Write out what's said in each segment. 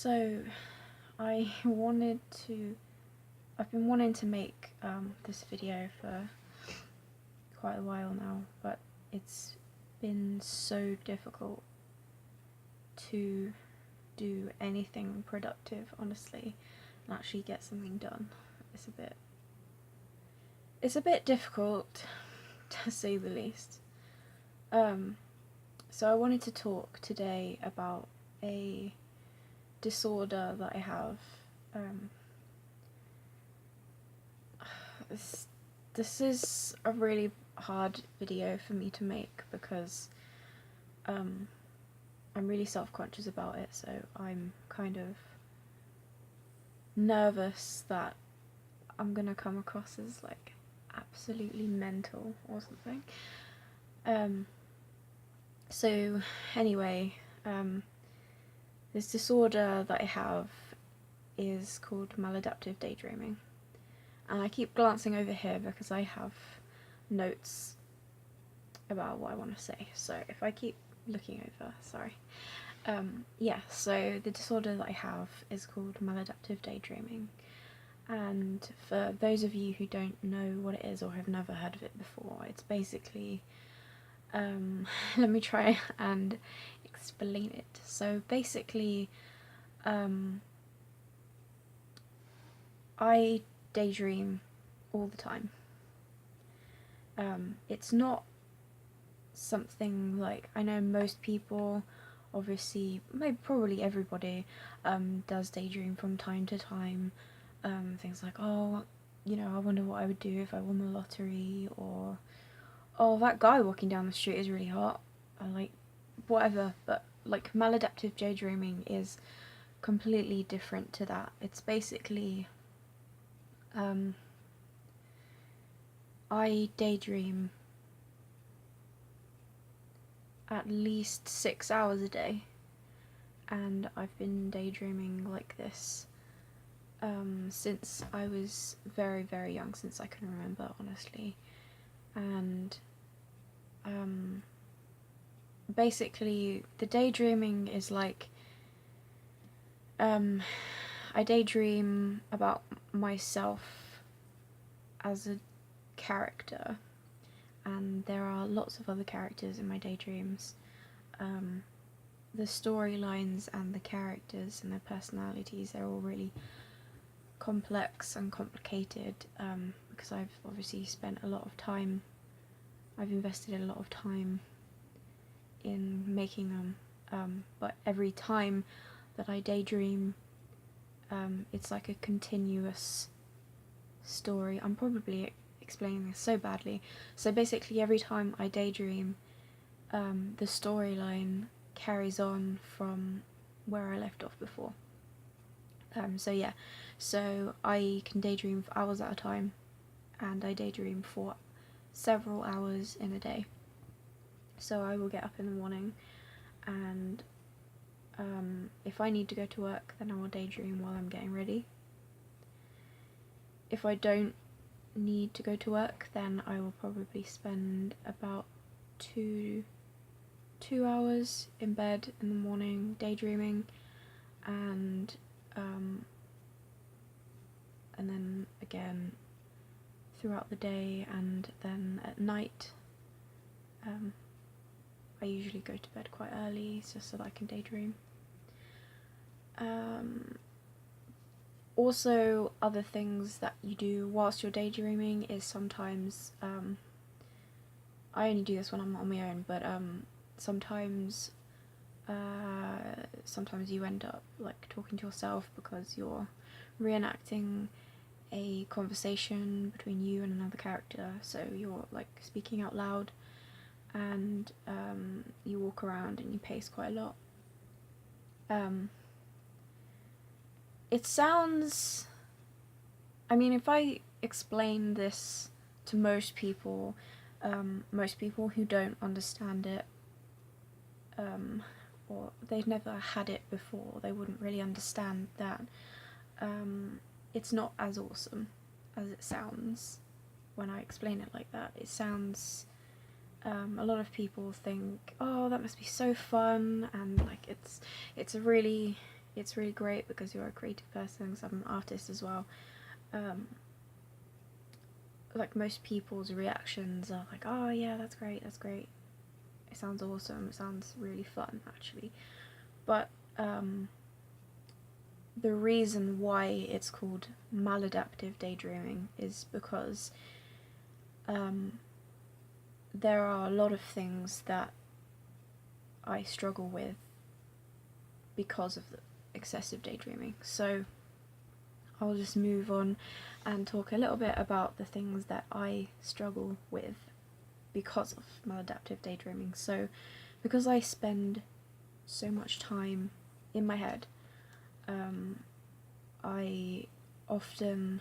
So, I've been wanting to make this video for quite a while now, but it's been so difficult to do anything productive, honestly, and actually get something done. It's a bit difficult, to say the least. So I wanted to talk today about a disorder that I have. This is a really hard video for me to make because I'm really self-conscious about it, so I'm kind of nervous that I'm gonna come across as like absolutely mental or something. So anyway, this disorder that I have is called Maladaptive Daydreaming, and I keep glancing over here because I have notes about what I want to say, so if I keep looking over, sorry. Yeah, so the disorder that I have is called Maladaptive Daydreaming, and for those of you who don't know what it is or have never heard of it before, it's basically, let me try and explain it. So basically, I daydream all the time. It's not something like, I know most people, obviously, maybe probably everybody, does daydream from time to time. Things like, oh, you know, I wonder what I would do if I won the lottery, or, oh, that guy walking down the street is really hot, or like, whatever. But like, maladaptive daydreaming is completely different to that. It's basically, I daydream at least 6 hours a day, and I've been daydreaming like this since I was very, very young, since I can remember, honestly. And basically the daydreaming is like, I daydream about myself as a character, and there are lots of other characters in my daydreams. The storylines and the characters and their personalities, they're all really complex and complicated, because I've obviously spent a lot of time, I've invested a lot of time in making them, but every time that I daydream, it's like a continuous story. I'm probably explaining this so badly. So basically every time I daydream, the storyline carries on from where I left off before. So yeah, so I can daydream for hours at a time, and I daydream for several hours in a day. So I will get up in the morning, and if I need to go to work, then I will daydream while I'm getting ready. If I don't need to go to work, then I will probably spend about two hours in bed in the morning daydreaming, and then again throughout the day, and then at night I usually go to bed quite early just so that I can daydream. Also, other things that you do whilst you're daydreaming is sometimes, I only do this when I'm on my own, but sometimes you end up like talking to yourself because you're reenacting a conversation between you and another character, so you're like speaking out loud, and you walk around and you pace quite a lot. It sounds, I mean, if I explain this to most people who don't understand it, or they've never had it before, they wouldn't really understand that it's not as awesome as it sounds when I explain it like that. It sounds, a lot of people think, oh, that must be so fun, and like it's a really it's really great because you're a creative person, because I'm an artist as well. Like most people's reactions are like, oh yeah, that's great, it sounds awesome, it sounds really fun actually. But the reason why it's called maladaptive daydreaming is because there are a lot of things that I struggle with because of the excessive daydreaming. So I'll just move on and talk a little bit about the things that I struggle with because of maladaptive daydreaming. So because I spend so much time in my head, I often,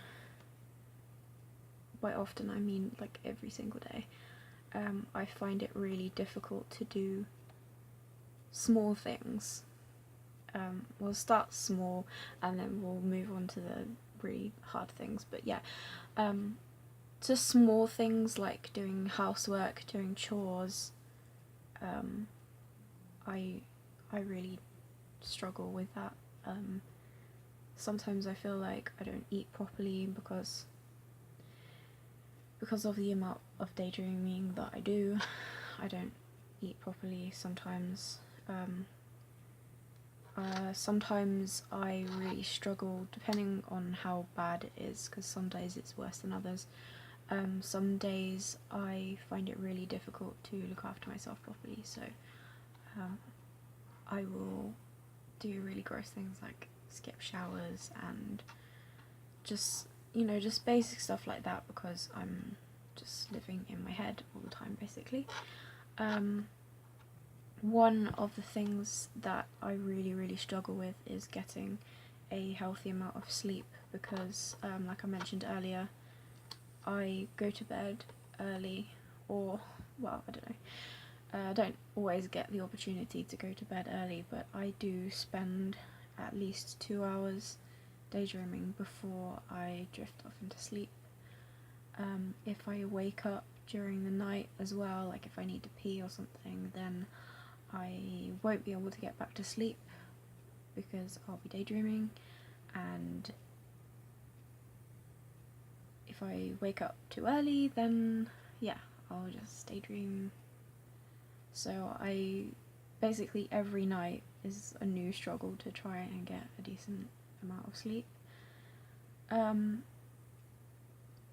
by often I mean like every single day, I find it really difficult to do small things. We'll start small and then we'll move on to the really hard things, but yeah, just small things like doing housework, doing chores, I really struggle with that. Sometimes I feel like I don't eat properly because of the amount of daydreaming that I do. I don't eat properly sometimes. Sometimes I really struggle, depending on how bad it is, because some days it's worse than others. Some days I find it really difficult to look after myself properly, so I will do really gross things like skip showers and just, just basic stuff like that, because I'm just living in my head all the time basically. One of the things that I really struggle with is getting a healthy amount of sleep, because like I mentioned earlier, I go to bed early, or, well, I don't know, I don't always get the opportunity to go to bed early, but I do spend at least 2 hours daydreaming before I drift off into sleep. If I wake up during the night as well, like if I need to pee or something, then I won't be able to get back to sleep because I'll be daydreaming, and if I wake up too early, then yeah, I'll just daydream. So basically every night is a new struggle to try and get a decent amount of sleep.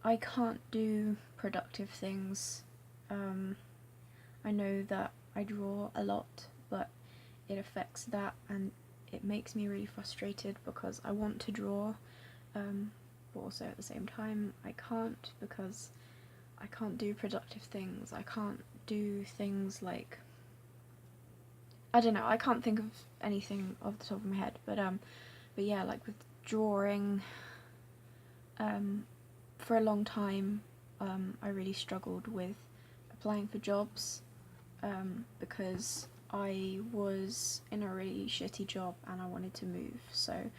I can't do productive things. I know that I draw a lot, but it affects that, and it makes me really frustrated because I want to draw, but also at the same time I can't, because I can't do productive things. I can't do things like, I don't know, I can't think of anything off the top of my head, but yeah, like with drawing, for a long time, I really struggled with applying for jobs, because I was in a really shitty job and I wanted to move, so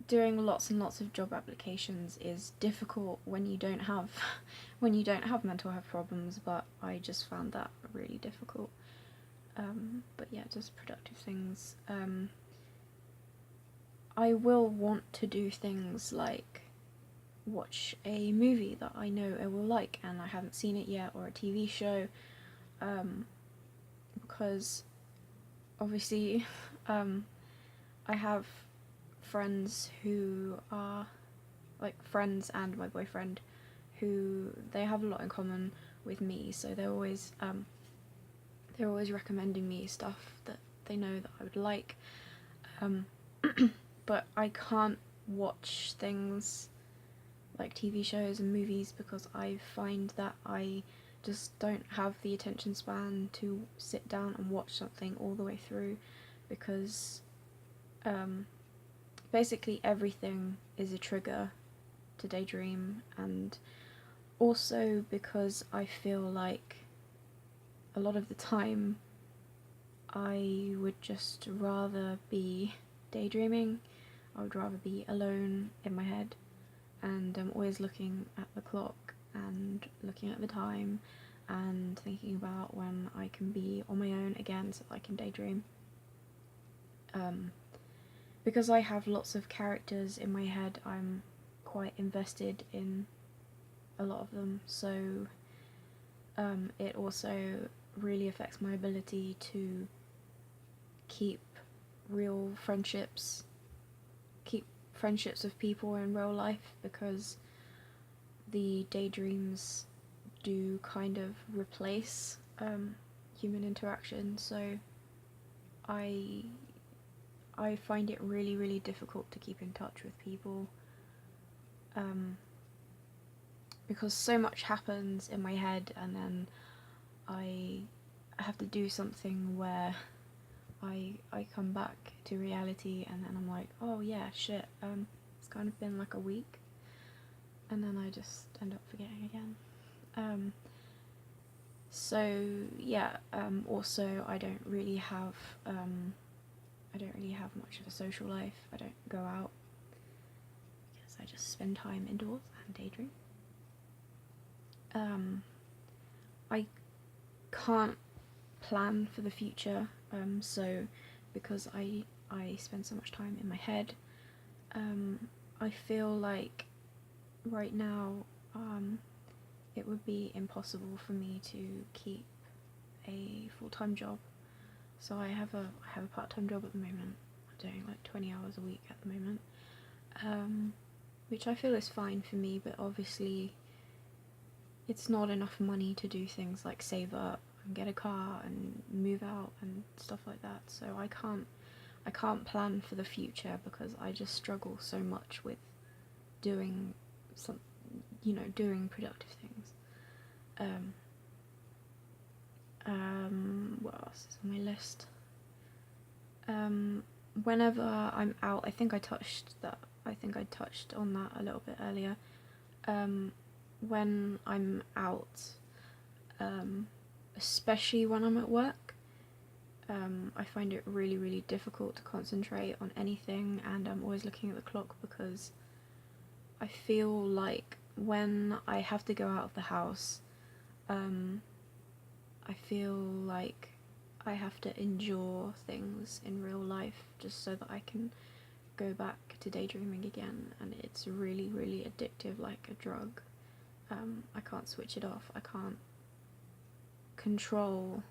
doing lots and lots of job applications is difficult when you don't have mental health problems, but I just found that really difficult. But yeah, just productive things. I will want to do things like watch a movie that I know I will like and I haven't seen it yet, or a TV show, because obviously I have friends who are like friends and my boyfriend who they have a lot in common with me, so they're always recommending me stuff that they know that I would like, but I can't watch things like TV shows and movies because I find that I just don't have the attention span to sit down and watch something all the way through, because basically everything is a trigger to daydream, and also because I feel like a lot of the time I would just rather be daydreaming. I would rather be alone in my head, and I'm always looking at the clock and looking at the time and thinking about when I can be on my own again so that I can daydream. Because I have lots of characters in my head, I'm quite invested in a lot of them, so it also really affects my ability to keep real friendships, keep friendships with people in real life, because the daydreams do kind of replace human interaction, so I find it really, really difficult to keep in touch with people, because so much happens in my head, and then I have to do something where I come back to reality, and then I'm like, oh yeah, shit, it's kind of been like a week, and then I just end up forgetting again. So yeah, also I don't really have much of a social life. I don't go out because I just spend time indoors and daydream. I can't plan for the future, so because I spend so much time in my head, I feel like right now it would be impossible for me to keep a full-time job. So I have a part-time job at the moment. I'm doing like 20 hours a week at the moment, which I feel is fine for me, but obviously it's not enough money to do things like save up and get a car and move out and stuff like that. So I can't plan for the future because I just struggle so much with doing doing productive things. What else is on my list? Whenever I'm out, I think I touched on that a little bit earlier. When I'm out, especially when I'm at work, I find it really, really difficult to concentrate on anything, and I'm always looking at the clock because I feel like when I have to go out of the house, I feel like I have to endure things in real life just so that I can go back to daydreaming again, and it's really, really addictive, like a drug. I can't switch it off. I can't control.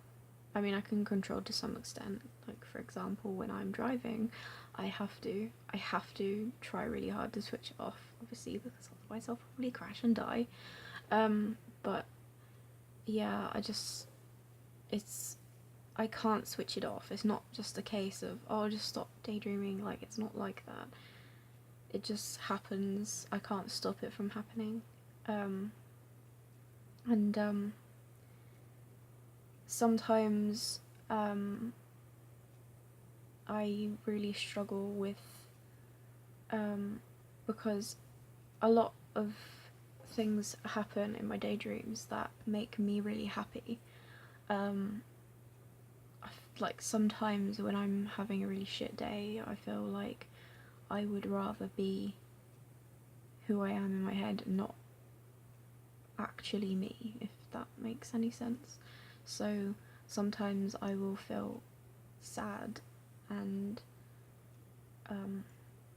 I mean, I can control to some extent. Like, for example, when I'm driving, I have to try really hard to switch it off, obviously, because otherwise I'll probably crash and die. But yeah, I can't switch it off. It's not just a case of, oh, I'll just stop daydreaming. Like, it's not like that. It just happens. I can't stop it from happening. Sometimes I really struggle with, because a lot of things happen in my daydreams that make me really happy. Like, sometimes when I'm having a really shit day, I feel like I would rather be who I am in my head, not actually me, if that makes any sense. So sometimes I will feel sad and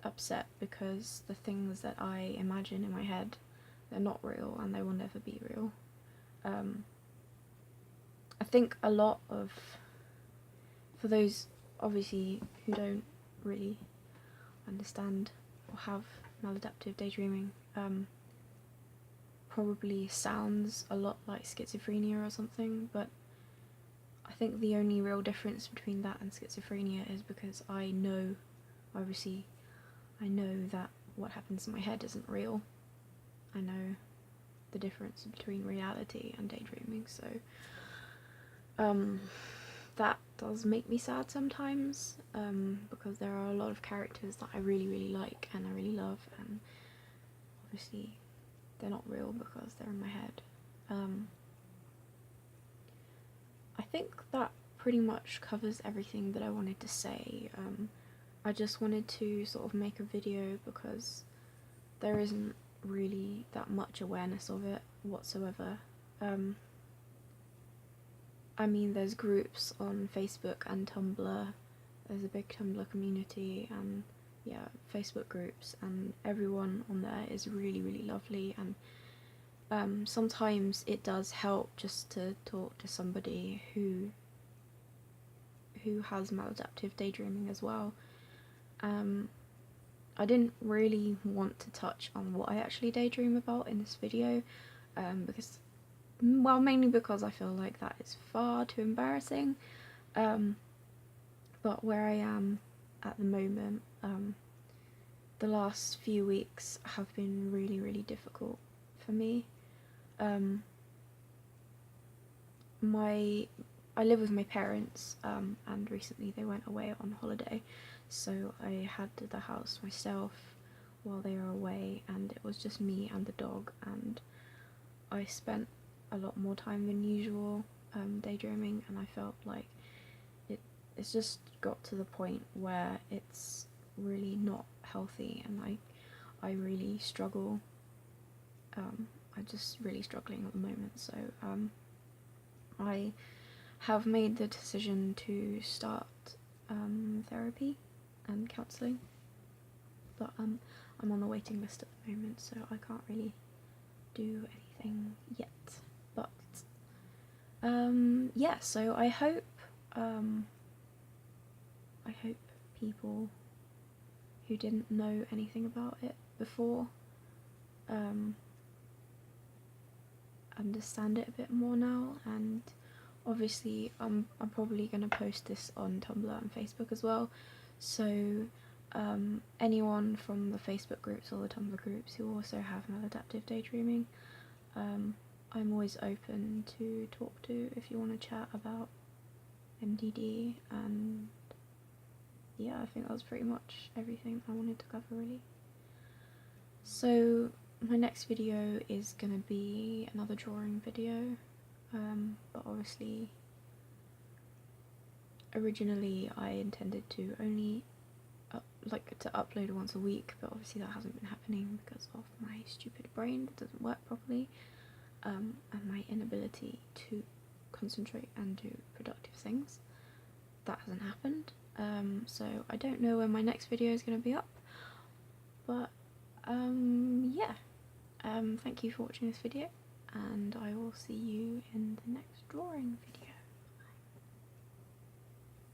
upset because the things that I imagine in my head, they're not real and they will never be real. I think a lot of, for those obviously who don't really understand or have maladaptive daydreaming, probably sounds a lot like schizophrenia or something, but I think the only real difference between that and schizophrenia is because I know that what happens in my head isn't real. I know the difference between reality and daydreaming, so that does make me sad sometimes, because there are a lot of characters that I really, really like and I really love, and obviously they're not real because they're in my head. I think that pretty much covers everything that I wanted to say. I just wanted to sort of make a video because there isn't really that much awareness of it whatsoever. I mean, there's groups on Facebook and Tumblr. There's a big Tumblr community and yeah, Facebook groups, and everyone on there is really, really lovely. And sometimes it does help just to talk to somebody who has maladaptive daydreaming as well. I didn't really want to touch on what I actually daydream about in this video, because, well, mainly because I feel like that is far too embarrassing. But where I am at the moment, the last few weeks have been really, really difficult for me. I live with my parents, and recently they went away on holiday, so I had the house myself while they were away, and it was just me and the dog, and I spent a lot more time than usual daydreaming, and I felt like it's just got to the point where it's really not healthy, and I really struggle. I'm just really struggling at the moment, so I have made the decision to start therapy and counselling, but I'm on the waiting list at the moment, so I can't really do anything yet. But yeah, so I hope people who didn't know anything about it before understand it a bit more now. And obviously I'm probably going to post this on Tumblr and Facebook as well, so anyone from the Facebook groups or the Tumblr groups who also have maladaptive daydreaming, I'm always open to talk to if you want to chat about MDD. And yeah, I think that was pretty much everything I wanted to cover, really. So my next video is going to be another drawing video, but obviously originally I intended to only to upload once a week, but obviously that hasn't been happening because of my stupid brain that doesn't work properly, and my inability to concentrate and do productive things. That hasn't happened, so I don't know when my next video is going to be up, but yeah, thank you for watching this video, and I will see you in the next drawing video.